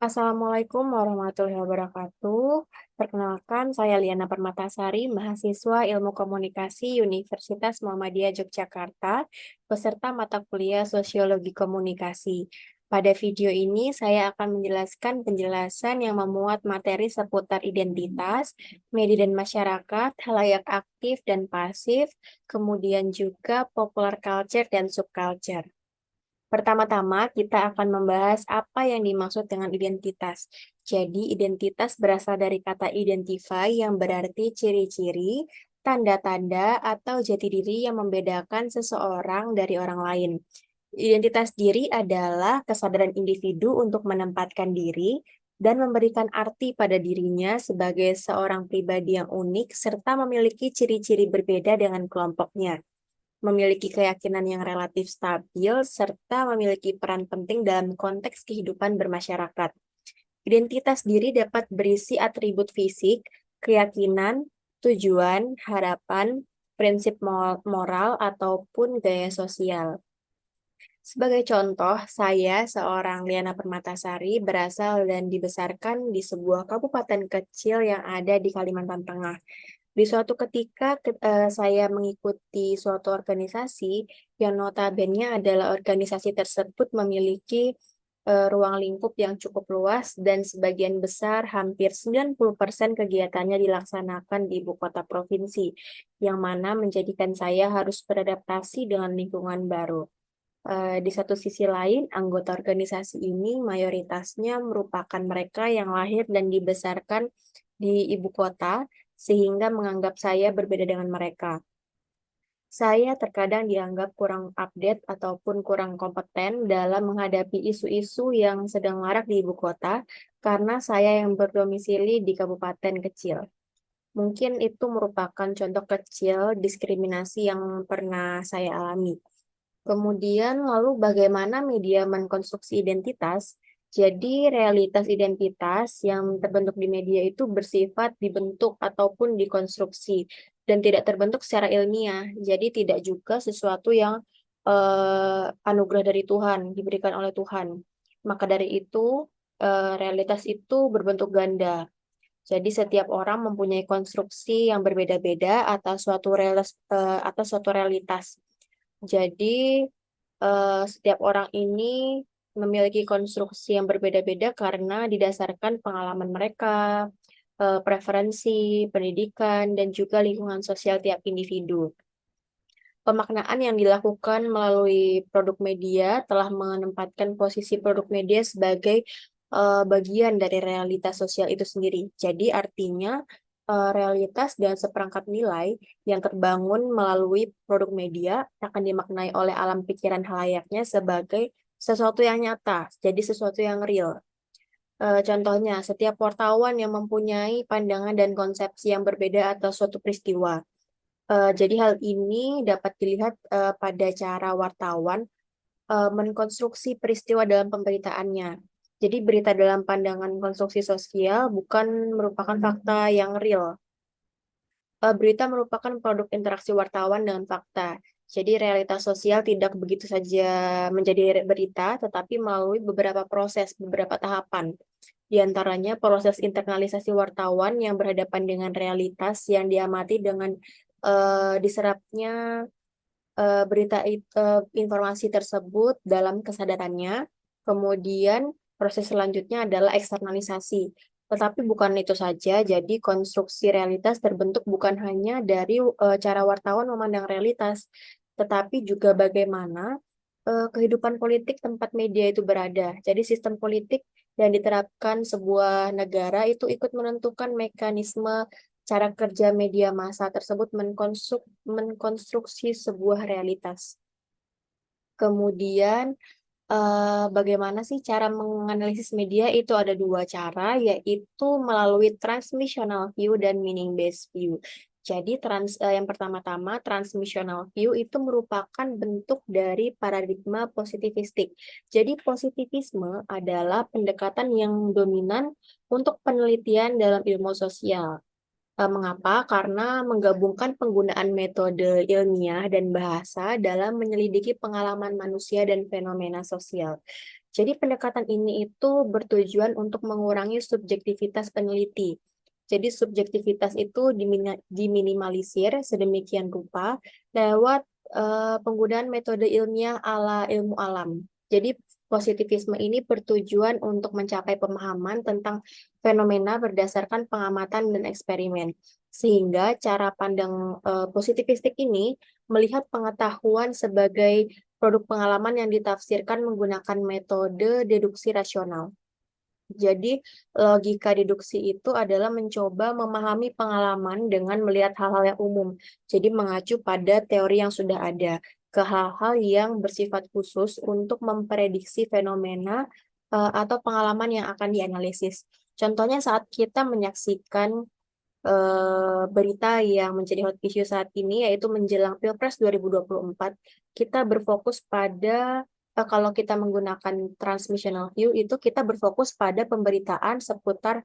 Assalamualaikum warahmatullahi wabarakatuh. Perkenalkan, saya Liana Permatasari, mahasiswa Ilmu Komunikasi Universitas Muhammadiyah Yogyakarta, peserta mata kuliah Sosiologi Komunikasi. Pada video ini, saya akan menjelaskan penjelasan yang memuat materi seputar identitas, media dan masyarakat, halayak aktif dan pasif, kemudian juga popular culture dan subculture. Pertama-tama, kita akan membahas apa yang dimaksud dengan identitas. Jadi, identitas berasal dari kata identify yang berarti ciri-ciri, tanda-tanda, atau jati diri yang membedakan seseorang dari orang lain. Identitas diri adalah kesadaran individu untuk menempatkan diri dan memberikan arti pada dirinya sebagai seorang pribadi yang unik serta memiliki ciri-ciri berbeda dengan kelompoknya, memiliki keyakinan yang relatif stabil, serta memiliki peran penting dalam konteks kehidupan bermasyarakat. Identitas diri dapat berisi atribut fisik, keyakinan, tujuan, harapan, prinsip moral, ataupun gaya sosial. Sebagai contoh, saya, seorang Liana Permatasari, berasal dan dibesarkan di sebuah kabupaten kecil yang ada di Kalimantan Tengah. Di suatu ketika saya mengikuti suatu organisasi yang notabene adalah organisasi tersebut memiliki ruang lingkup yang cukup luas dan sebagian besar hampir 90% kegiatannya dilaksanakan di ibu kota provinsi, yang mana menjadikan saya harus beradaptasi dengan lingkungan baru. Di satu sisi lain, anggota organisasi ini mayoritasnya merupakan mereka yang lahir dan dibesarkan di ibu kota, sehingga menganggap saya berbeda dengan mereka. Saya terkadang dianggap kurang update ataupun kurang kompeten dalam menghadapi isu-isu yang sedang marak di ibu kota, karena saya yang berdomisili di kabupaten kecil. Mungkin itu merupakan contoh kecil diskriminasi yang pernah saya alami. Kemudian, lalu bagaimana media mengkonstruksi identitas? Jadi, realitas identitas yang terbentuk di media itu bersifat dibentuk ataupun dikonstruksi dan tidak terbentuk secara ilmiah. Jadi, tidak juga sesuatu yang anugerah dari Tuhan, diberikan oleh Tuhan. Maka dari itu, realitas itu berbentuk ganda. Jadi, setiap orang mempunyai konstruksi yang berbeda-beda atas suatu realitas. Jadi, setiap orang ini memiliki konstruksi yang berbeda-beda karena didasarkan pengalaman mereka, preferensi, pendidikan, dan juga lingkungan sosial tiap individu. Pemaknaan yang dilakukan melalui produk media telah menempatkan posisi produk media sebagai bagian dari realitas sosial itu sendiri. Jadi artinya realitas dan seperangkat nilai yang terbangun melalui produk media akan dimaknai oleh alam pikiran halayaknya sebagai sesuatu yang nyata, jadi sesuatu yang real. Contohnya, setiap wartawan yang mempunyai pandangan dan konsepsi yang berbeda atas suatu peristiwa. Jadi hal ini dapat dilihat pada cara wartawan mengkonstruksi peristiwa dalam pemberitaannya. Jadi berita dalam pandangan konstruksi sosial bukan merupakan fakta yang real. Berita merupakan produk interaksi wartawan dengan fakta. Jadi realitas sosial tidak begitu saja menjadi berita, tetapi melalui beberapa proses, beberapa tahapan. Di antaranya proses internalisasi wartawan yang berhadapan dengan realitas yang diamati dengan diserapnya informasi tersebut dalam kesadarannya. Kemudian proses selanjutnya adalah eksternalisasi. Tetapi bukan itu saja, jadi konstruksi realitas terbentuk bukan hanya dari cara wartawan memandang realitas, tetapi juga bagaimana kehidupan politik tempat media itu berada. Jadi sistem politik yang diterapkan sebuah negara itu ikut menentukan mekanisme cara kerja media massa tersebut mengkonstruksi sebuah realitas. Kemudian, bagaimana sih cara menganalisis media? Itu ada dua cara, yaitu melalui transmissional view dan meaning-based view. Jadi, yang pertama-tama, transmissional view itu merupakan bentuk dari paradigma positivistik. Jadi, positivisme adalah pendekatan yang dominan untuk penelitian dalam ilmu sosial. Mengapa? Karena menggabungkan penggunaan metode ilmiah dan bahasa dalam menyelidiki pengalaman manusia dan fenomena sosial. Jadi pendekatan ini itu bertujuan untuk mengurangi subjektivitas peneliti. Jadi subjektivitas itu diminimalisir sedemikian rupa lewat penggunaan metode ilmiah ala ilmu alam. Jadi positivisme ini bertujuan untuk mencapai pemahaman tentang fenomena berdasarkan pengamatan dan eksperimen. Sehingga cara pandang positivistik ini melihat pengetahuan sebagai produk pengalaman yang ditafsirkan menggunakan metode deduksi rasional. Jadi, logika deduksi itu adalah mencoba memahami pengalaman dengan melihat hal-hal yang umum. Jadi, mengacu pada teori yang sudah ada ke hal-hal yang bersifat khusus untuk memprediksi fenomena atau pengalaman yang akan dianalisis. Contohnya saat kita menyaksikan berita yang menjadi hot issue saat ini, yaitu menjelang Pilpres 2024, kita berfokus pada, kalau kita menggunakan transmissional view, itu kita berfokus pada pemberitaan seputar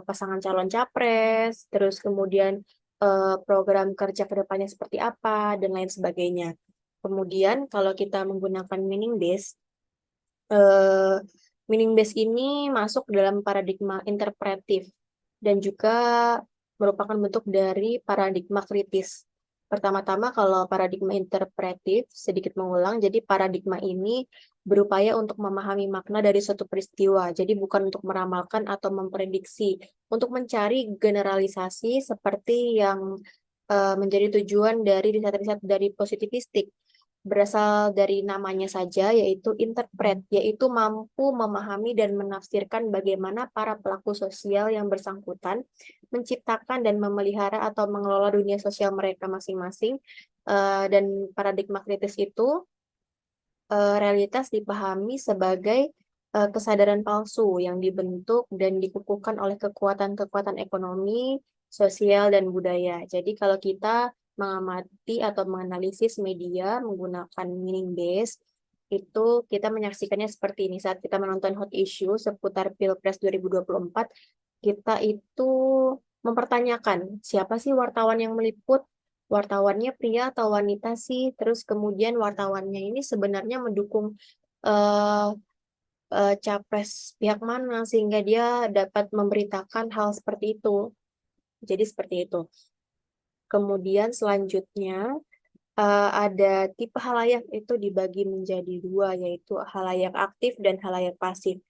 pasangan calon capres, terus kemudian program kerja ke depannya seperti apa, dan lain sebagainya. Kemudian kalau kita menggunakan meaning base, eh, meaning base ini masuk dalam paradigma interpretif dan juga merupakan bentuk dari paradigma kritis. Pertama-tama kalau paradigma interpretif, sedikit mengulang, jadi paradigma ini berupaya untuk memahami makna dari suatu peristiwa, jadi bukan untuk meramalkan atau memprediksi, untuk mencari generalisasi seperti yang menjadi tujuan dari riset-riset dari positivistik berasal dari namanya saja, yaitu interpret, yaitu mampu memahami dan menafsirkan bagaimana para pelaku sosial yang bersangkutan menciptakan dan memelihara atau mengelola dunia sosial mereka masing-masing. Dan paradigma kritis itu realitas dipahami sebagai kesadaran palsu yang dibentuk dan dikukuhkan oleh kekuatan-kekuatan ekonomi, sosial, dan budaya. Jadi kalau kita mengamati atau menganalisis media menggunakan meaning base, itu kita menyaksikannya seperti ini. Saat kita menonton hot issue seputar Pilpres 2024, kita itu mempertanyakan siapa sih wartawan yang meliput, wartawannya pria atau wanita sih, terus kemudian wartawannya ini sebenarnya mendukung eh, capres pihak mana sehingga dia dapat memberitakan hal seperti itu. Jadi seperti itu. Kemudian selanjutnya ada tipe halayak itu dibagi menjadi dua, yaitu halayak aktif dan halayak pasif.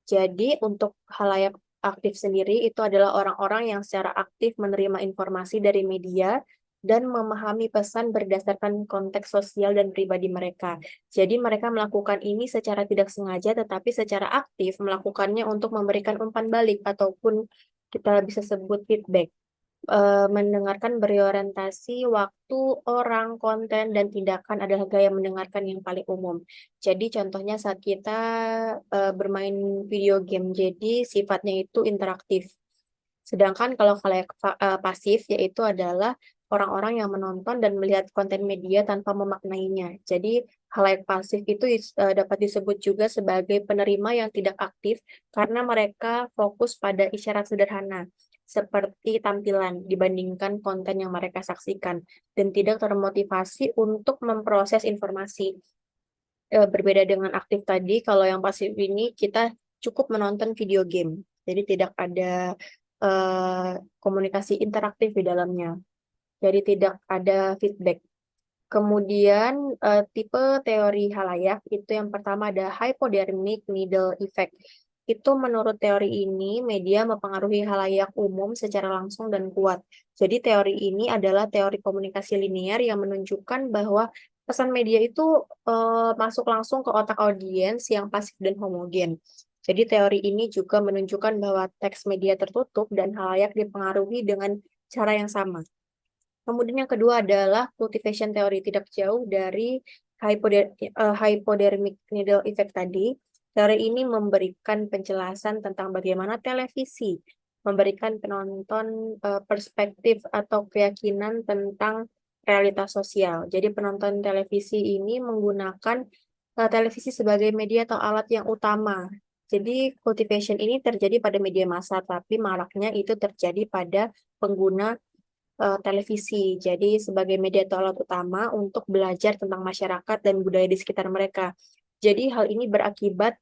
Jadi untuk halayak aktif sendiri itu adalah orang-orang yang secara aktif menerima informasi dari media dan memahami pesan berdasarkan konteks sosial dan pribadi mereka. Jadi mereka melakukan ini secara tidak sengaja tetapi secara aktif melakukannya untuk memberikan umpan balik ataupun kita bisa sebut feedback. Mendengarkan berorientasi waktu, orang, konten, dan tindakan adalah gaya mendengarkan yang paling umum. Jadi contohnya saat kita bermain video game, jadi sifatnya itu interaktif. Sedangkan kalau khalayak pasif, yaitu adalah orang-orang yang menonton dan melihat konten media tanpa memaknainya. Jadi khalayak pasif itu dapat disebut juga sebagai penerima yang tidak aktif karena mereka fokus pada isyarat sederhana seperti tampilan dibandingkan konten yang mereka saksikan dan tidak termotivasi untuk memproses informasi. Berbeda dengan aktif tadi, kalau yang pasif ini kita cukup menonton video game, jadi tidak ada komunikasi interaktif di dalamnya, jadi tidak ada feedback. Kemudian tipe teori halayak itu yang pertama ada hypodermic needle effect. Itu menurut teori ini media mempengaruhi halayak umum secara langsung dan kuat. Jadi teori ini adalah teori komunikasi linear yang menunjukkan bahwa pesan media itu masuk langsung ke otak audiens yang pasif dan homogen. Jadi teori ini juga menunjukkan bahwa teks media tertutup dan halayak dipengaruhi dengan cara yang sama. Kemudian yang kedua adalah cultivation teori, tidak jauh dari hypodermic needle effect tadi. Teori ini memberikan penjelasan tentang bagaimana televisi memberikan penonton perspektif atau keyakinan tentang realitas sosial. Jadi penonton televisi ini menggunakan televisi sebagai media atau alat yang utama. Jadi cultivation ini terjadi pada media massa, tapi maraknya itu terjadi pada pengguna televisi. Jadi sebagai media atau alat utama untuk belajar tentang masyarakat dan budaya di sekitar mereka. Jadi hal ini berakibat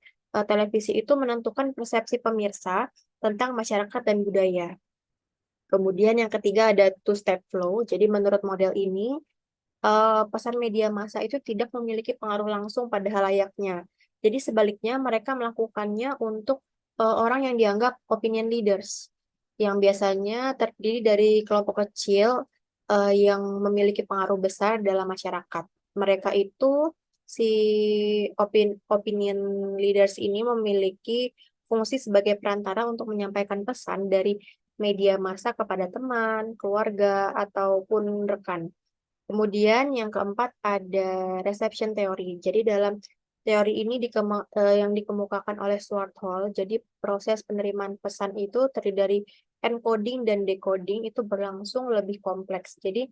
televisi itu menentukan persepsi pemirsa tentang masyarakat dan budaya. Kemudian yang ketiga ada two-step flow. Jadi menurut model ini, pesan media massa itu tidak memiliki pengaruh langsung pada halayaknya. Jadi sebaliknya mereka melakukannya untuk orang yang dianggap opinion leaders, yang biasanya terdiri dari kelompok kecil yang memiliki pengaruh besar dalam masyarakat. Mereka itu si opinion leaders ini memiliki fungsi sebagai perantara untuk menyampaikan pesan dari media massa kepada teman, keluarga, ataupun rekan. Kemudian yang keempat ada reception theory. Jadi dalam teori ini yang dikemukakan oleh Stuart Hall, jadi proses penerimaan pesan itu terdiri dari encoding dan decoding itu berlangsung lebih kompleks. Jadi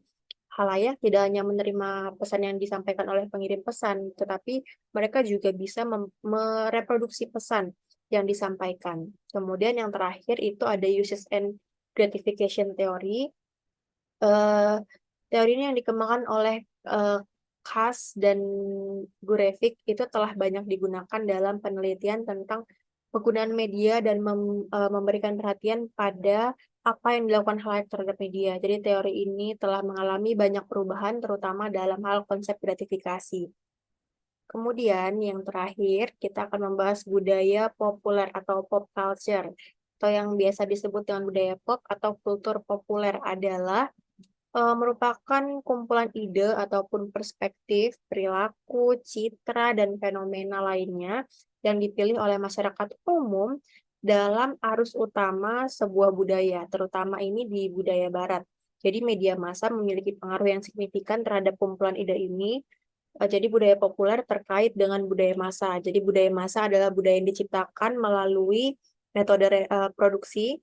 halayak tidak hanya menerima pesan yang disampaikan oleh pengirim pesan, tetapi mereka juga bisa mereproduksi pesan yang disampaikan. Kemudian yang terakhir itu ada uses and gratification theory. Eh, Teori ini yang dikembangkan oleh eh, Kass dan Gurevich itu telah banyak digunakan dalam penelitian tentang penggunaan media dan memberikan perhatian pada apa yang dilakukan halayak terhadap media. Jadi teori ini telah mengalami banyak perubahan terutama dalam hal konsep gratifikasi. Kemudian yang terakhir kita akan membahas budaya populer atau pop culture atau yang biasa disebut dengan budaya pop atau kultur populer adalah merupakan kumpulan ide ataupun perspektif, perilaku, citra, dan fenomena lainnya yang dipilih oleh masyarakat umum dalam arus utama sebuah budaya, terutama ini di budaya barat. Jadi media massa memiliki pengaruh yang signifikan terhadap kumpulan ide ini. Jadi budaya populer terkait dengan budaya massa. Jadi budaya massa adalah budaya yang diciptakan melalui metode produksi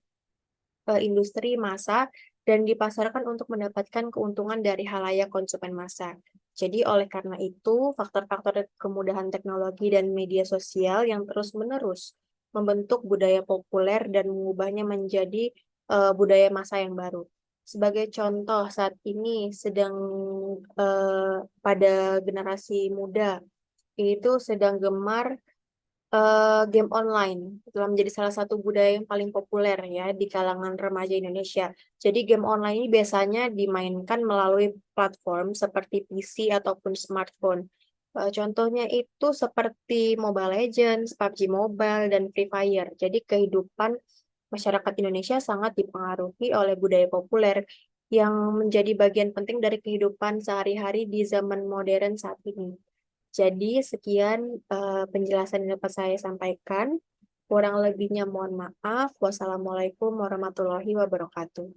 industri massa dan dipasarkan untuk mendapatkan keuntungan dari halayak konsumen massa. Jadi oleh karena itu, faktor-faktor kemudahan teknologi dan media sosial yang terus-menerus membentuk budaya populer dan mengubahnya menjadi budaya massa yang baru. Sebagai contoh, saat ini sedang pada generasi muda itu sedang gemar game online telah menjadi salah satu budaya yang paling populer ya di kalangan remaja Indonesia. Jadi game online ini biasanya dimainkan melalui platform seperti PC ataupun smartphone. Contohnya itu seperti Mobile Legends, PUBG Mobile, dan Free Fire. Jadi kehidupan masyarakat Indonesia sangat dipengaruhi oleh budaya populer yang menjadi bagian penting dari kehidupan sehari-hari di zaman modern saat ini. Jadi sekian penjelasan yang dapat saya sampaikan. Kurang lebihnya mohon maaf. Wassalamualaikum warahmatullahi wabarakatuh.